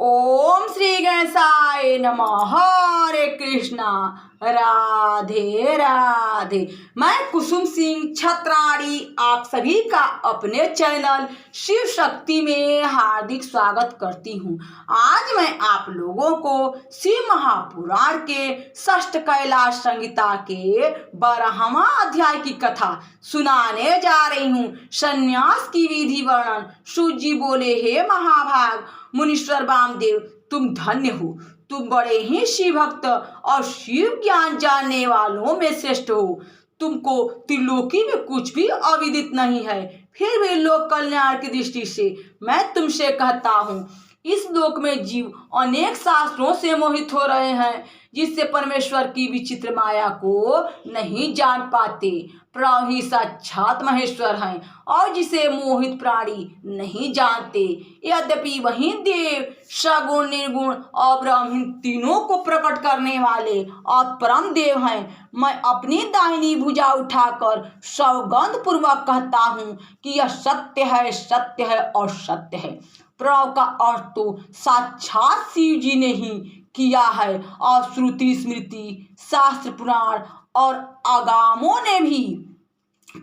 ओम श्री गणेशाय नमः। हरे कृष्णा। राधे राधे। मैं कुसुम सिंह छत्राणी आप सभी का अपने चैनल शिव शक्ति में हार्दिक स्वागत करती हूँ। आज मैं आप लोगों को शिव महापुराण के षष्ठ कैलाश संहिता के 12वां अध्याय की कथा सुनाने जा रही हूँ। संन्यास की विधि वर्णन। सूत जी बोले, हे महाभाग मुनीश्वर वामदेव, तुम धन्य हो। तुम बड़े ही शिव भक्त और शिव ज्ञान जानने वालों में श्रेष्ठ हो। तुमको त्रिलोकी में कुछ भी अविदित नहीं है, फिर भी लोक कल्याण की दृष्टि से मैं तुमसे कहता हूँ, इस लोक में जीव अनेक शास्त्रों से मोहित हो रहे हैं, जिससे परमेश्वर की विचित्र माया को नहीं जान पाते। प्रभु ही साक्षात महेश्वर हैं और जिसे मोहित प्राणी नहीं जानते। यद्यपि वही देव सगुण निर्गुण और ब्रह्म तीनों को प्रकट करने वाले और परम देव हैं। मैं अपनी दाहिनी भुजा उठाकर सौगंध पूर्वक कहता हूँ कि यह सत्य है और सत्य है। प्रभु का अर्थ तो साक्षात शिव जी ने ही किया है और श्रुति स्मृति शास्त्र पुराण और आगमों ने भी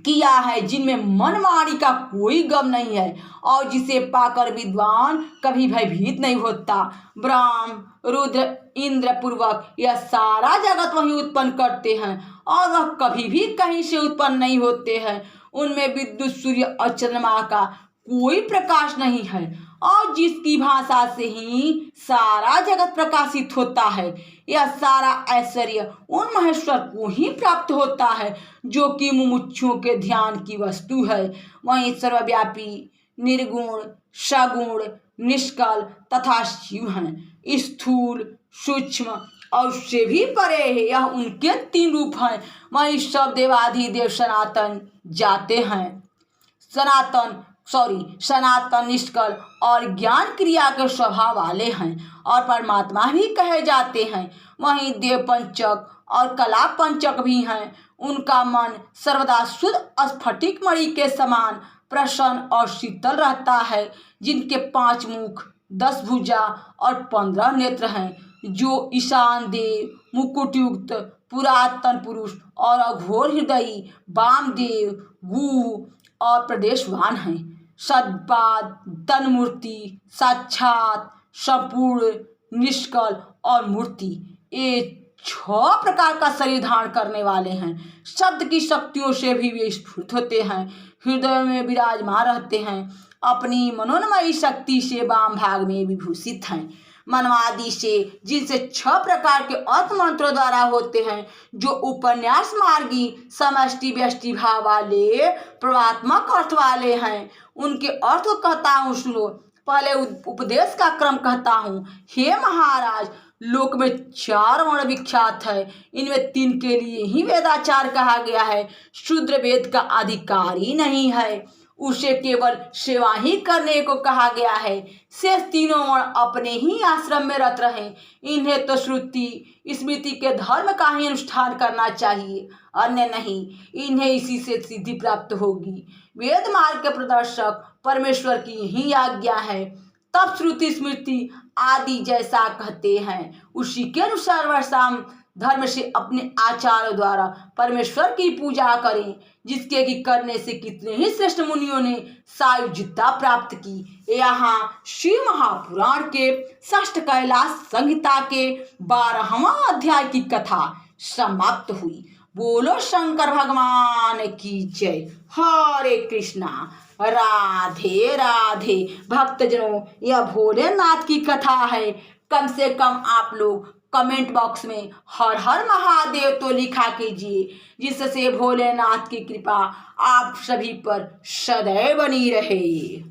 किया है, जिनमें मनमानी का कोई गम नहीं है और जिसे पाकर विद्वान कभी भयभीत नहीं होता। ब्रह्म रुद्र इंद्र पूर्वक यह सारा जगत वही उत्पन्न करते हैं और वह कभी भी कहीं से उत्पन्न नहीं होते हैं। उनमें विद्युत सूर्य और चंद्रमा का कोई प्रकाश नहीं है और जिसकी भाषा से ही सारा जगत प्रकाशित होता है। यह सारा ऐश्वर्य उन महेश्वर को ही प्राप्त होता है जो कि मुमुक्षुओं के ध्यान की वस्तु है। वहीं सर्वव्यापी निर्गुण सगुण निष्कल तथा शिव हैं। स्थूल सूक्ष्म और उससे भी परे है, यह उनके 3 रूप हैं। वहीं सब देवाधिदेव सनातन जाते हैं। सनातन निष्कल और ज्ञान क्रिया के स्वभाव वाले हैं और परमात्मा भी कहे जाते हैं। वहीं देव पंचक और कला पंचक भी हैं। उनका मन सर्वदा शुद्ध स्फटिक मणि के समान प्रसन्न और शीतल रहता है, जिनके 5 मुख 10 भुजा और 15 नेत्र हैं, जो ईशान देव मुकुटयुक्त पुरातन पुरुष और अघोर हृदयी वामदेव गु और प्रदेशवान हैं। सद्पाद तन्मूर्ति साक्षात संपूर्ण निष्कल और मूर्ति, ये 6 प्रकार का शरीर धारण करने वाले हैं। शब्द की शक्तियों से भी वे स्फूर्त होते हैं, हृदय में विराजमान रहते हैं। अपनी मनोन्मयी शक्ति से वाम भाग में विभूषित हैं। मनवादि से जिनसे 6 प्रकार के अर्थ मंत्रों द्वारा होते हैं, जो उपन्यास मार्गी समष्टि व्यष्टि भाव वाले प्रवात्मक अर्थ वाले हैं, उनके अर्थ को कहता हूँ, सुनो। पहले उपदेश का क्रम कहता हूँ। हे महाराज, लोक में 4 वर्ण विख्यात है। इनमें 3 के लिए ही वेदाचार कहा गया है। शूद्र वेद का अधिकारी नहीं है, उसे केवल सेवा ही करने को कहा गया है। शेष 3 वर्ण अपने ही आश्रम में रत रहे। इन्हें तो श्रुति स्मृति के धर्म का ही अनुष्ठान करना चाहिए, अन्य नहीं। इन्हें इसी से सिद्धि प्राप्त होगी। वेद मार्ग के प्रदर्शक परमेश्वर की यही आज्ञा है। तब श्रुति स्मृति आदि जैसा कहते हैं, उसी के अनुसार वर्षाम धर्म से अपने आचार्यों द्वारा परमेश्वर की पूजा करें, जिसके की करने से कितने ही श्रेष्ठ मुनियों ने सायुज्यता प्राप्त की। यहाँ शिव महापुराण के षष्ठ कैलाश संहिता के 12वां अध्याय की कथा समाप्त हुई। बोलो शंकर भगवान की जय। हरे कृष्णा। राधे राधे। भक्तजनों, यह भोलेनाथ की कथा है। कम से कम आप लोग कमेंट बॉक्स में हर हर महादेव तो लिखा कीजिए, जिससे भोलेनाथ की कृपा आप सभी पर सदैव बनी रहे।